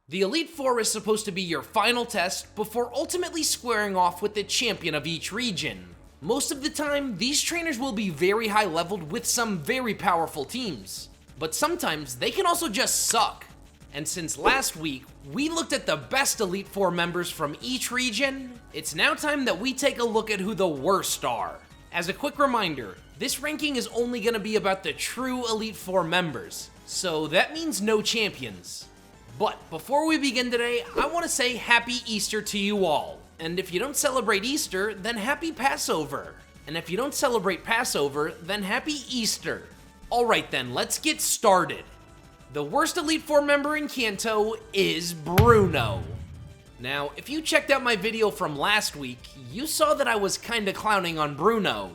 The Elite Four is supposed to be your final test before ultimately squaring off with the champion of each region. Most of the time, these trainers will be very high leveled with some very powerful teams, but sometimes they can also just suck. And since last week, we looked at the best Elite Four members from each region, it's now time that we take a look at who the worst are. As a quick reminder, this ranking is only going to be about the true Elite Four members, so that means no champions. But before we begin today, I want to say Happy Easter to you all. And if you don't celebrate Easter, then Happy Passover. And if you don't celebrate Passover, then Happy Easter. Alright then, let's get started. The worst Elite Four member in Kanto is Bruno. Now, if you checked out my video from last week, you saw that I was kinda clowning on Bruno.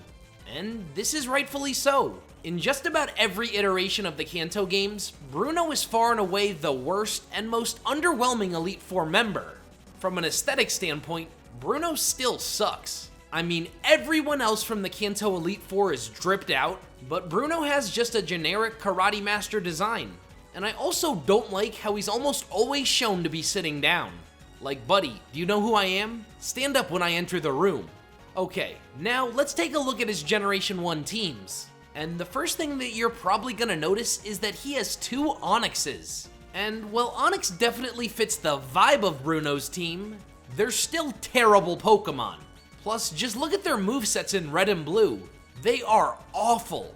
And this is rightfully so. In just about every iteration of the Kanto games, Bruno is far and away the worst and most underwhelming Elite Four member. From an aesthetic standpoint, Bruno still sucks. I mean, everyone else from the Kanto Elite Four is dripped out, but Bruno has just a generic Karate Master design. And I also don't like how he's almost always shown to be sitting down. Like, buddy, do you know who I am? Stand up when I enter the room. Okay, now let's take a look at his Generation 1 teams. And the first thing that you're probably gonna notice is that he has 2 Onyxes. And while Onyx definitely fits the vibe of Bruno's team, they're still terrible Pokemon. Plus, just look at their movesets in Red and Blue. They are awful.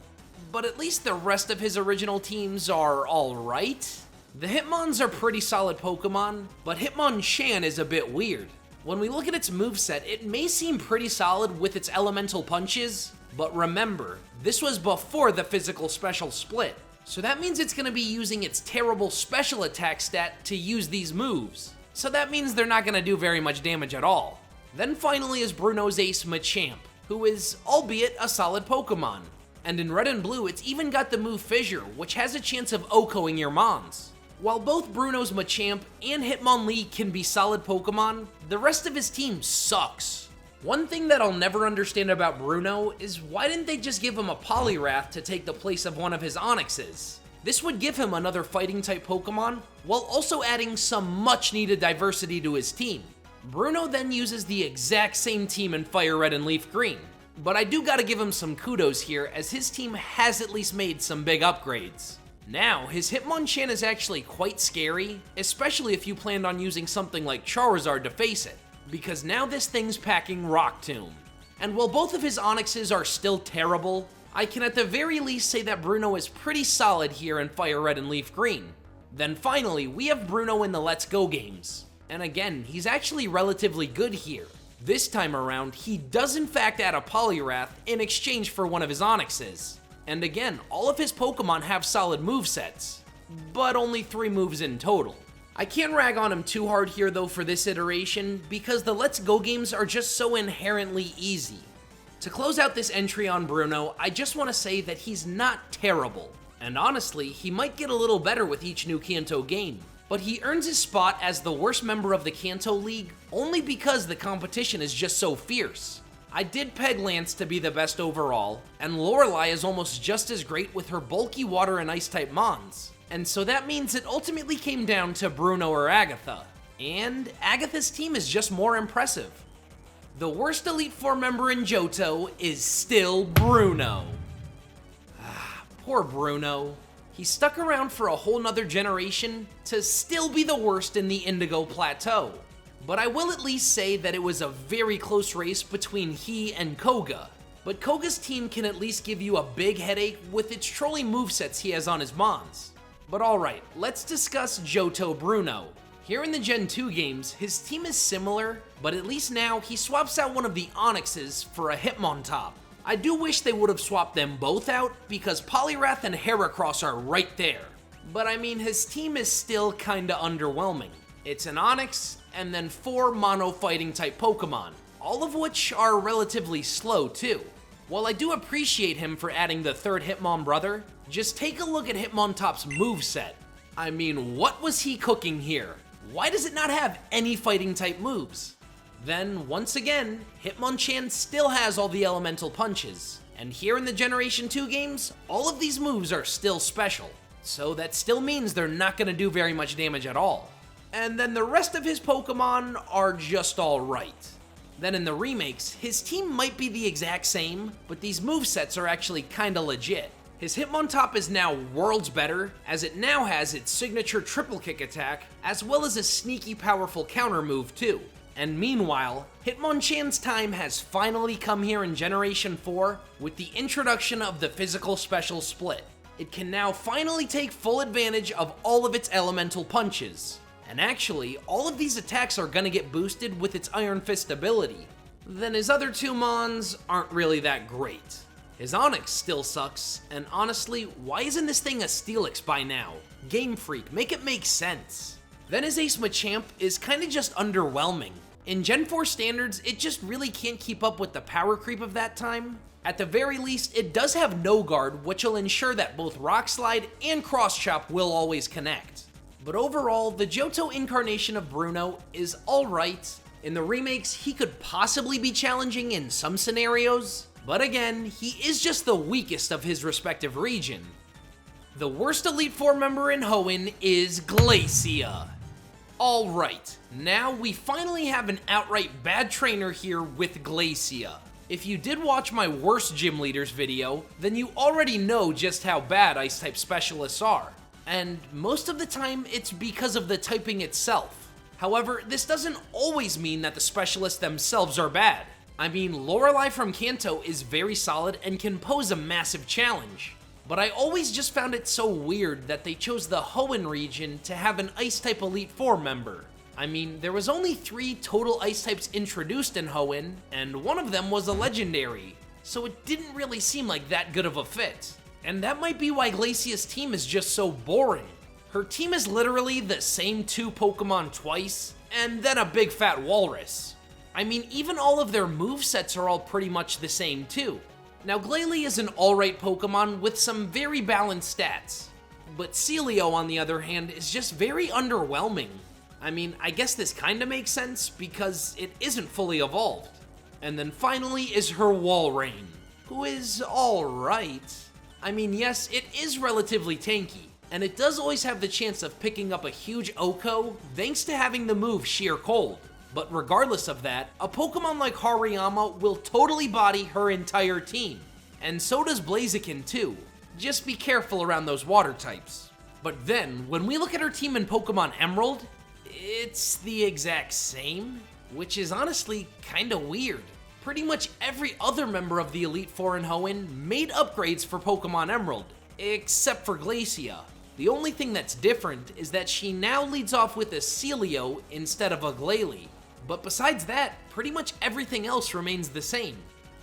But at least the rest of his original teams are alright. The Hitmons are pretty solid Pokemon, but Hitmonchan is a bit weird. When we look at its moveset, it may seem pretty solid with its elemental punches, but remember, this was before the physical special split, so that means it's going to be using its terrible special attack stat to use these moves. So that means they're not going to do very much damage at all. Then finally is Bruno's ace Machamp, who is, albeit, a solid Pokemon. And in Red and Blue, it's even got the move Fissure, which has a chance of OHKOing your Mons. While both Bruno's Machamp and Hitmonlee can be solid Pokemon, the rest of his team sucks. One thing that I'll never understand about Bruno is why didn't they just give him a Poliwrath to take the place of one of his Onyxes? This would give him another fighting type Pokemon, while also adding some much needed diversity to his team. Bruno then uses the exact same team in Fire Red and Leaf Green, but I do gotta give him some kudos here as his team has at least made some big upgrades. Now, his Hitmonchan is actually quite scary, especially if you planned on using something like Charizard to face it, because now this thing's packing Rock Tomb. And while both of his Onyxes are still terrible, I can at the very least say that Bruno is pretty solid here in Fire Red and Leaf Green. Then finally, we have Bruno in the Let's Go games. And again, he's actually relatively good here. This time around, he does in fact add a Poliwrath in exchange for one of his Onyxes. And again, all of his Pokemon have solid movesets, but only 3 moves in total. I can't rag on him too hard here though for this iteration, because the Let's Go games are just so inherently easy. To close out this entry on Bruno, I just want to say that he's not terrible. And honestly, he might get a little better with each new Kanto game. But he earns his spot as the worst member of the Kanto League only because the competition is just so fierce. I did peg Lance to be the best overall, and Lorelei is almost just as great with her bulky water and ice type Mons. And so that means it ultimately came down to Bruno or Agatha. And Agatha's team is just more impressive. The worst Elite Four member in Johto is still Bruno. Poor Bruno. He stuck around for a whole nother generation to still be the worst in the Indigo Plateau. But I will at least say that it was a very close race between he and Koga. But Koga's team can at least give you a big headache with its trolling movesets he has on his Mons. But alright, let's discuss Johto Bruno. Here in the Gen 2 games, his team is similar, but at least now he swaps out one of the Onyxes for a Hitmontop. I do wish they would have swapped them both out because Poliwrath and Heracross are right there. But I mean, his team is still kinda underwhelming. It's an Onix and then 4 mono fighting type Pokemon, all of which are relatively slow too. While I do appreciate him for adding the 3rd Hitmon brother, just take a look at Hitmontop's moveset. I mean, what was he cooking here? Why does it not have any fighting type moves? Then, once again, Hitmonchan still has all the elemental punches, and here in the Generation 2 games, all of these moves are still special, so that still means they're not going to do very much damage at all. And then the rest of his Pokemon are just alright. Then in the remakes, his team might be the exact same, but these movesets are actually kinda legit. His Hitmontop is now worlds better, as it now has its signature triple kick attack, as well as a sneaky powerful counter move too. And meanwhile, Hitmonchan's time has finally come here in Generation 4 with the introduction of the physical special split. It can now finally take full advantage of all of its elemental punches. And actually, all of these attacks are gonna get boosted with its Iron Fist ability. Then his other two Mons aren't really that great. His Onix still sucks, and honestly, why isn't this thing a Steelix by now? Game Freak, make it make sense. Then his Ace Machamp is kinda just underwhelming. In Gen 4 standards, it just really can't keep up with the power creep of that time. At the very least, it does have No Guard, which will ensure that both Rock Slide and Cross Chop will always connect. But overall, the Johto incarnation of Bruno is alright. In the remakes, he could possibly be challenging in some scenarios, but again, he is just the weakest of his respective region. The worst Elite Four member in Hoenn is Glacia. Alright, now we finally have an outright bad trainer here with Glacia. If you did watch my worst gym leaders video, then you already know just how bad Ice-type specialists are. And most of the time, it's because of the typing itself. However, this doesn't always mean that the specialists themselves are bad. I mean, Lorelei from Kanto is very solid and can pose a massive challenge. But I always just found it so weird that they chose the Hoenn region to have an Ice-type Elite Four member. I mean, there was only 3 total Ice-types introduced in Hoenn, and one of them was a legendary, so it didn't really seem like that good of a fit. And that might be why Glacia's team is just so boring. Her team is literally the same 2 Pokemon twice, and then a big fat walrus. I mean, even all of their movesets are all pretty much the same too. Now, Glalie is an alright Pokemon with some very balanced stats, but Celio, on the other hand, is just very underwhelming. I mean, I guess this kinda makes sense because it isn't fully evolved. And then finally is her Walrein, who is alright. I mean, yes, it is relatively tanky, and it does always have the chance of picking up a huge OHKO thanks to having the move Sheer Cold. But regardless of that, a Pokemon like Hariyama will totally body her entire team. And so does Blaziken too. Just be careful around those water types. But then, when we look at her team in Pokemon Emerald, it's the exact same, which is honestly kinda weird. Pretty much every other member of the Elite Four in Hoenn made upgrades for Pokemon Emerald, except for Glacia. The only thing that's different is that she now leads off with a Celio instead of a Glalie. But besides that, pretty much everything else remains the same.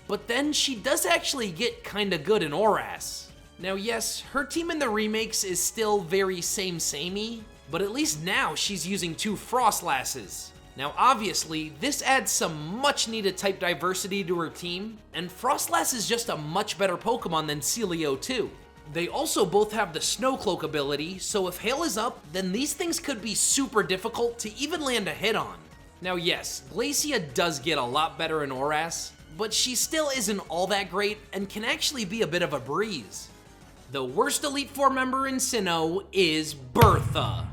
But then she does actually get kinda good in Oras. Now yes, her team in the remakes is still very same-samey, but at least now she's using 2 Frostlasses. Now obviously, this adds some much needed type diversity to her team, and Frostlass is just a much better Pokemon than Celio too. They also both have the Snow Cloak ability, so if Hail is up, then these things could be super difficult to even land a hit on. Now yes, Glacia does get a lot better in Oras, but she still isn't all that great and can actually be a bit of a breeze. The worst Elite Four member in Sinnoh is Bertha.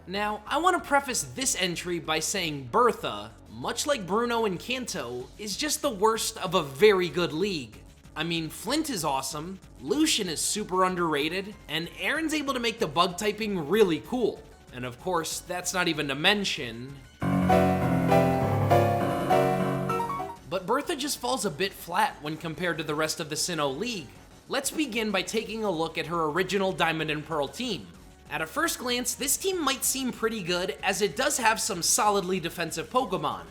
Now, I want to preface this entry by saying Bertha, much like Bruno and Kanto, is just the worst of a very good league. I mean, Flint is awesome, Lucian is super underrated, and Aaron's able to make the bug typing really cool. And of course, that's not even to mention... But Bertha just falls a bit flat when compared to the rest of the Sinnoh League. Let's begin by taking a look at her original Diamond and Pearl team. At a first glance, this team might seem pretty good as it does have some solidly defensive Pokemon.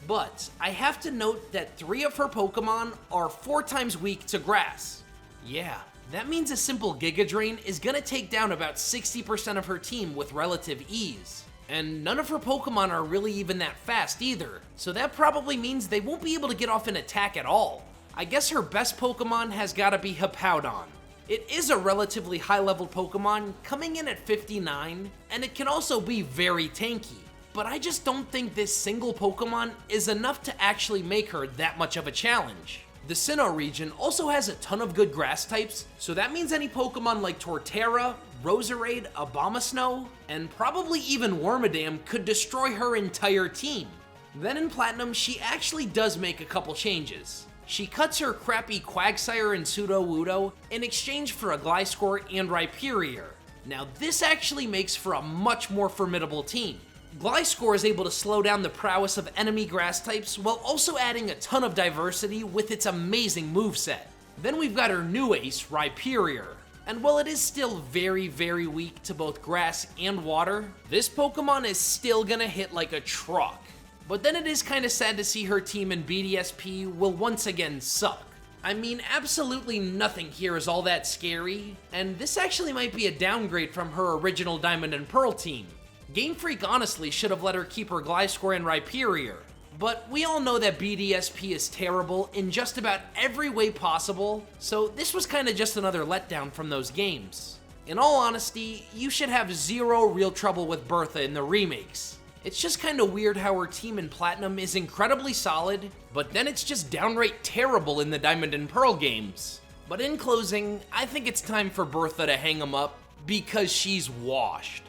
But I have to note that 3 of her Pokemon are 4 times weak to grass. Yeah, that means a simple Giga Drain is gonna take down about 60% of her team with relative ease. And none of her Pokemon are really even that fast either, so that probably means they won't be able to get off an attack at all. I guess her best Pokemon has gotta be Hippowdon. It is a relatively high-leveled Pokemon, coming in at 59, and it can also be very tanky. but I just don't think this single Pokemon is enough to actually make her that much of a challenge. The Sinnoh region also has a ton of good grass types, so that means any Pokemon like Torterra, Roserade, Abomasnow, and probably even Wormadam could destroy her entire team. Then in Platinum, she actually does make a couple changes. She cuts her crappy Quagsire and Sudowoodo in exchange for a Gliscor and Rhyperior. Now this actually makes for a much more formidable team. Gliscor is able to slow down the prowess of enemy grass types while also adding a ton of diversity with its amazing moveset. Then we've got her new ace, Rhyperior. And while it is still very, very weak to both grass and water, this Pokemon is still gonna hit like a truck. But then it is kinda sad to see her team in BDSP will once again suck. I mean, absolutely nothing here is all that scary, and this actually might be a downgrade from her original Diamond and Pearl team. Game Freak honestly should have let her keep her Gliscor and Rhyperior, but we all know that BDSP is terrible in just about every way possible, so this was kinda just another letdown from those games. In all honesty, you should have zero real trouble with Bertha in the remakes. It's just kinda weird how her team in Platinum is incredibly solid, but then it's just downright terrible in the Diamond and Pearl games. But in closing, I think it's time for Bertha to hang 'em up because she's washed.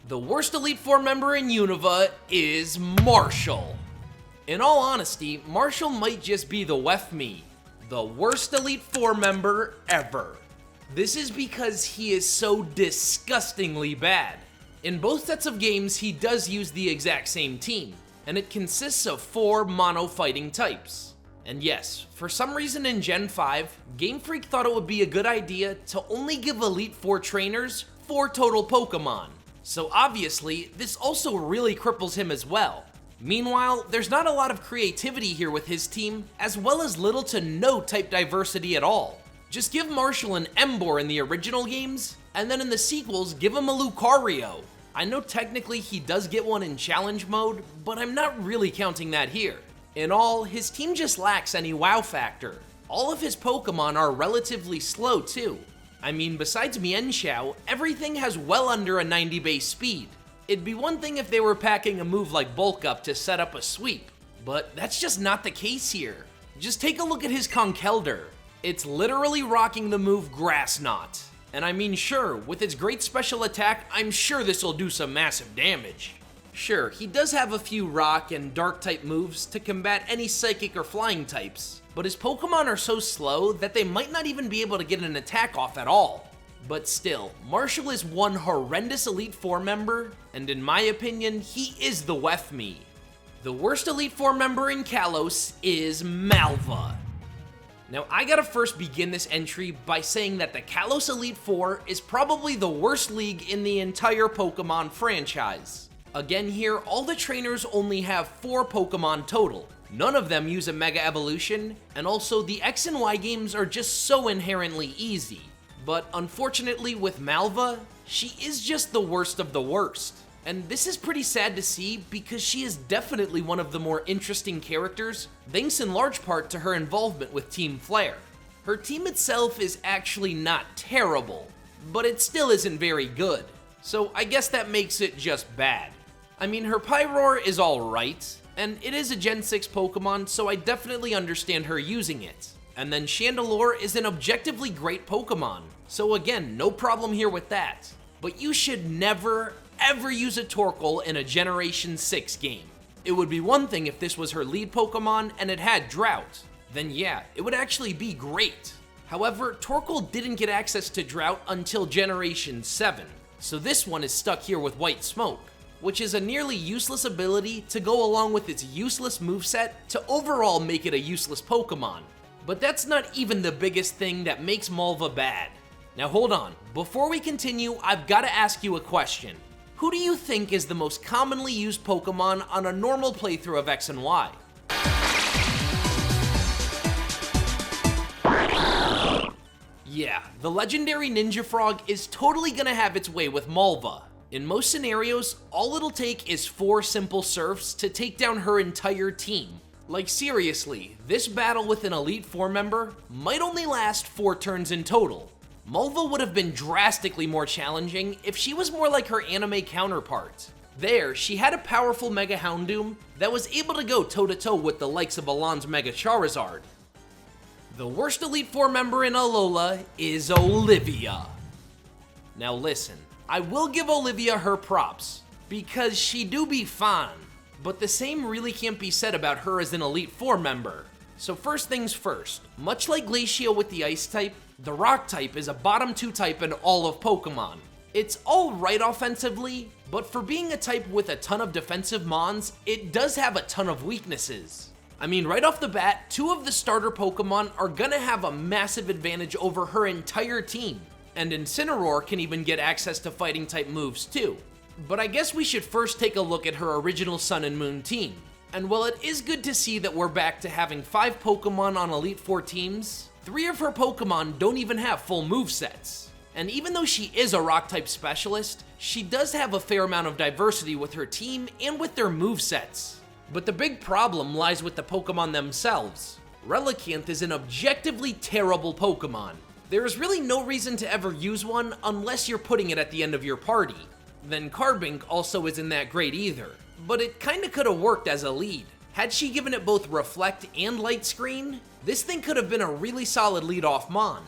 The worst Elite Four member in Unova is Marshall. In all honesty, Marshall might just be the WEF-me, the worst Elite Four member ever. This is because he is so disgustingly bad. In both sets of games, he does use the exact same team, and it consists of 4 mono fighting types. And yes, for some reason in Gen 5, Game Freak thought it would be a good idea to only give Elite Four trainers 4 total Pokemon. So obviously, this also really cripples him as well. Meanwhile, there's not a lot of creativity here with his team, as well as little to no type diversity at all. Just give Marshall an Emboar in the original games, and then in the sequels, give him a Lucario. I know technically he does get one in challenge mode, but I'm not really counting that here. In all, his team just lacks any wow factor. All of his Pokemon are relatively slow too. I mean, besides Mienshao, everything has well under a 90 base speed. It'd be one thing if they were packing a move like Bulk Up to set up a sweep, but that's just not the case here. Just take a look at his Conkeldurr. It's literally rocking the move Grass Knot. And I mean, sure, with its great special attack, I'm sure this will do some massive damage. Sure, he does have a few rock and dark type moves to combat any psychic or flying types, but his Pokemon are so slow that they might not even be able to get an attack off at all. But still, Marshall is one horrendous Elite Four member, and in my opinion, he is the WEF-me. The worst Elite Four member in Kalos is Malva. Now, I gotta first begin this entry by saying that the Kalos Elite Four is probably the worst league in the entire Pokemon franchise. Again here, all the trainers only have 4 Pokemon total. None of them use a Mega Evolution, and also the X and Y games are just so inherently easy. But unfortunately with Malva, she is just the worst of the worst. And this is pretty sad to see because she is definitely one of the more interesting characters, thanks in large part to her involvement with Team Flare. Her team itself is actually not terrible, but it still isn't very good. So I guess that makes it just bad. I mean, her Pyroar is alright, and it is a Gen 6 Pokemon, so I definitely understand her using it. And then Chandelure is an objectively great Pokemon, so again, no problem here with that. But you should never, ever use a Torkoal in a Generation 6 game. It would be one thing if this was her lead Pokemon and it had Drought. Then yeah, it would actually be great. However, Torkoal didn't get access to Drought until Generation 7, so this one is stuck here with White Smoke, which is a nearly useless ability to go along with its useless moveset to overall make it a useless Pokemon. But that's not even the biggest thing that makes Malva bad. Now hold on, before we continue, I've gotta ask you a question. Who do you think is the most commonly used Pokemon on a normal playthrough of X and Y? Yeah, the legendary Ninja Frog is totally gonna have its way with Malva. In most scenarios, all it'll take is 4 simple surfs to take down her entire team. Like seriously, this battle with an Elite Four member might only last 4 turns in total. Malva would have been drastically more challenging if she was more like her anime counterpart. There, she had a powerful Mega Houndoom that was able to go toe-to-toe with the likes of Alon's Mega Charizard. The worst Elite Four member in Alola is Olivia. Now listen, I will give Olivia her props, because she do be fine, but the same really can't be said about her as an Elite Four member. So first things first, much like Glacia with the Ice type, the Rock type is a bottom 2 type in all of Pokemon. It's alright offensively, but for being a type with a ton of defensive mons, it does have a ton of weaknesses. I mean, right off the bat, 2 of the starter Pokemon are gonna have a massive advantage over her entire team, and Incineroar can even get access to fighting type moves too. But I guess we should first take a look at her original Sun and Moon team. And while it is good to see that we're back to having 5 Pokemon on Elite Four teams, 3 of her Pokemon don't even have full movesets. And even though she is a Rock type specialist, she does have a fair amount of diversity with her team and with their movesets. But the big problem lies with the Pokemon themselves. Relicanth is an objectively terrible Pokemon. There is really no reason to ever use one unless you're putting it at the end of your party. Then Carbink also isn't that great either, but it kinda could've worked as a lead. Had she given it both Reflect and Light Screen, this thing could have been a really solid lead-off mon.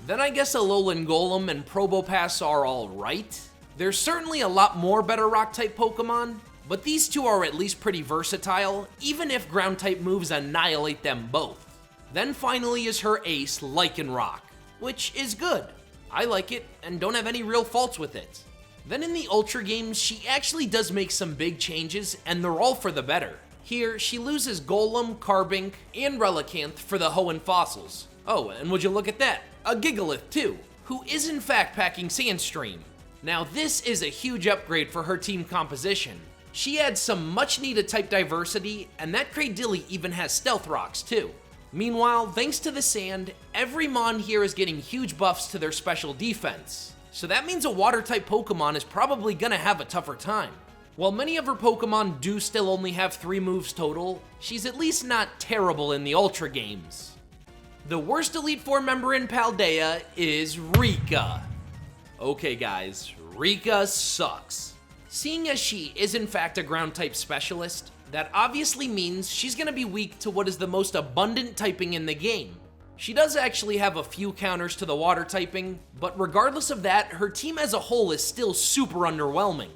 Then I guess Alolan Golem and Probopass are alright. There's certainly a lot more better Rock-type Pokemon, but these two are at least pretty versatile, even if Ground-type moves annihilate them both. Then finally is her ace, Lycanroc, which is good. I like it, and don't have any real faults with it. Then in the Ultra games, she actually does make some big changes, and they're all for the better. Here, she loses Golem, Carbink, and Relicanth for the Hoenn fossils. Oh, and would you look at that, a Gigalith too, who is in fact packing Sandstream. Now this is a huge upgrade for her team composition. She adds some much needed type diversity, and that Cradilly even has Stealth Rocks too. Meanwhile, thanks to the sand, every mon here is getting huge buffs to their special defense. So that means a water type Pokemon is probably gonna have a tougher time. While many of her Pokemon do still only have 3 moves total, she's at least not terrible in the Ultra games. The worst Elite Four member in Paldea is Rika. Okay guys, Rika sucks. Seeing as she is in fact a ground type specialist, that obviously means she's gonna be weak to what is the most abundant typing in the game. She does actually have a few counters to the water typing, but regardless of that, her team as a whole is still super underwhelming.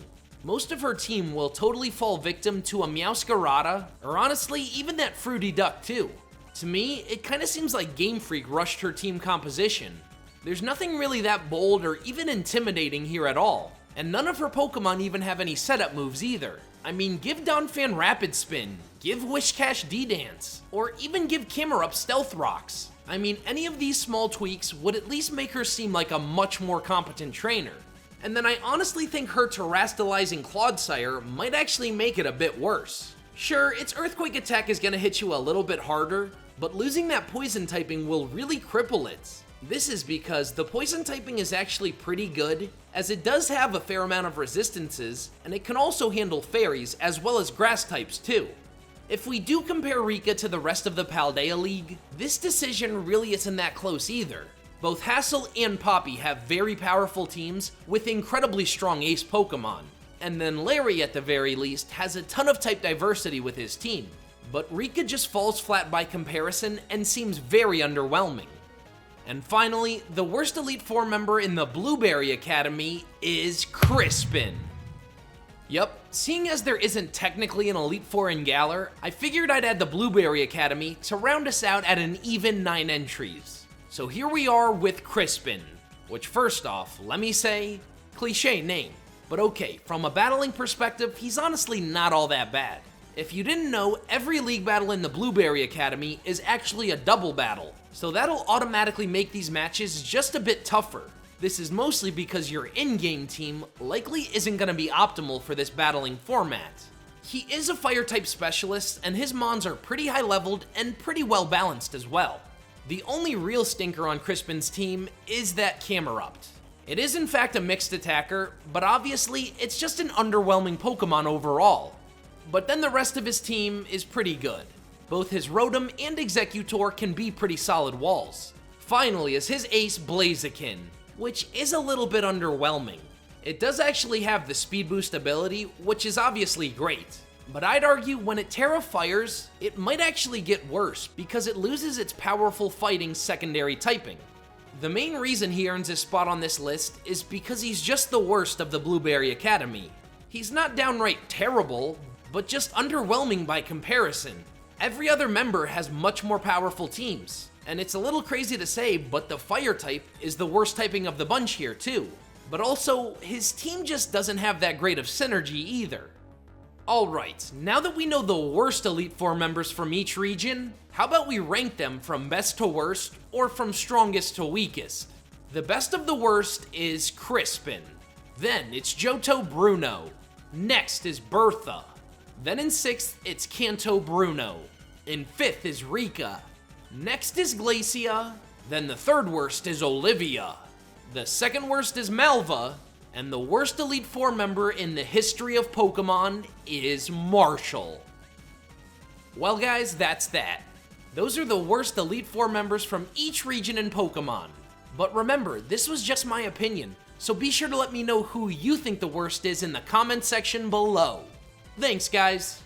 Most of her team will totally fall victim to a Meowscarada, or honestly, even that Fruity Duck too. To me, it kinda seems like Game Freak rushed her team composition. There's nothing really that bold or even intimidating here at all, and none of her Pokemon even have any setup moves either. I mean, give Donphan Rapid Spin, give Whiscash D-Dance, or even give Camerupt Stealth Rocks. I mean, any of these small tweaks would at least make her seem like a much more competent trainer. And then I honestly think her terastallizing Clodsire might actually make it a bit worse. Sure, its Earthquake attack is gonna hit you a little bit harder, but losing that poison typing will really cripple it. This is because the poison typing is actually pretty good, as it does have a fair amount of resistances, and it can also handle fairies as well as grass types too. If we do compare Rika to the rest of the Paldea League, this decision really isn't that close either. Both Hassel and Poppy have very powerful teams with incredibly strong ace Pokemon, and then Larry at the very least has a ton of type diversity with his team. But Rika just falls flat by comparison and seems very underwhelming. And finally, the worst Elite Four member in the Blueberry Academy is Crispin. Yup, seeing as there isn't technically an Elite Four in Galar, I figured I'd add the Blueberry Academy to round us out at an even 9 entries. So here we are with Crispin, which first off, let me say, cliche name. But okay, from a battling perspective, he's honestly not all that bad. If you didn't know, every league battle in the Blueberry Academy is actually a double battle, so that'll automatically make these matches just a bit tougher. This is mostly because your in-game team likely isn't going to be optimal for this battling format. He is a fire type specialist, and his mons are pretty high leveled and pretty well balanced as well. The only real stinker on Crispin's team is that Camerupt. It is in fact a mixed attacker, but obviously it's just an underwhelming Pokemon overall. But then the rest of his team is pretty good. Both his Rotom and Executor can be pretty solid walls. Finally is his ace Blaziken, which is a little bit underwhelming. It does actually have the speed boost ability, which is obviously great. But I'd argue when it Terra Fires, it might actually get worse because it loses its powerful fighting secondary typing. The main reason he earns his spot on this list is because he's just the worst of the Blueberry Academy. He's not downright terrible, but just underwhelming by comparison. Every other member has much more powerful teams, and it's a little crazy to say, but the Fire type is the worst typing of the bunch here too. But also, his team just doesn't have that great of synergy either. Alright, now that we know the worst Elite Four members from each region, how about we rank them from best to worst, or from strongest to weakest? The best of the worst is Crispin. Then it's Johto Bruno. Next is Bertha. Then in 6th, it's Kanto Bruno. In 5th is Rika. Next is Glacia. Then the 3rd worst is Olivia. The 2nd worst is Malva. And the worst Elite Four member in the history of Pokemon is Marshall. Well guys, that's that. Those are the worst Elite Four members from each region in Pokemon. But remember, this was just my opinion, so be sure to let me know who you think the worst is in the comment section below. Thanks guys!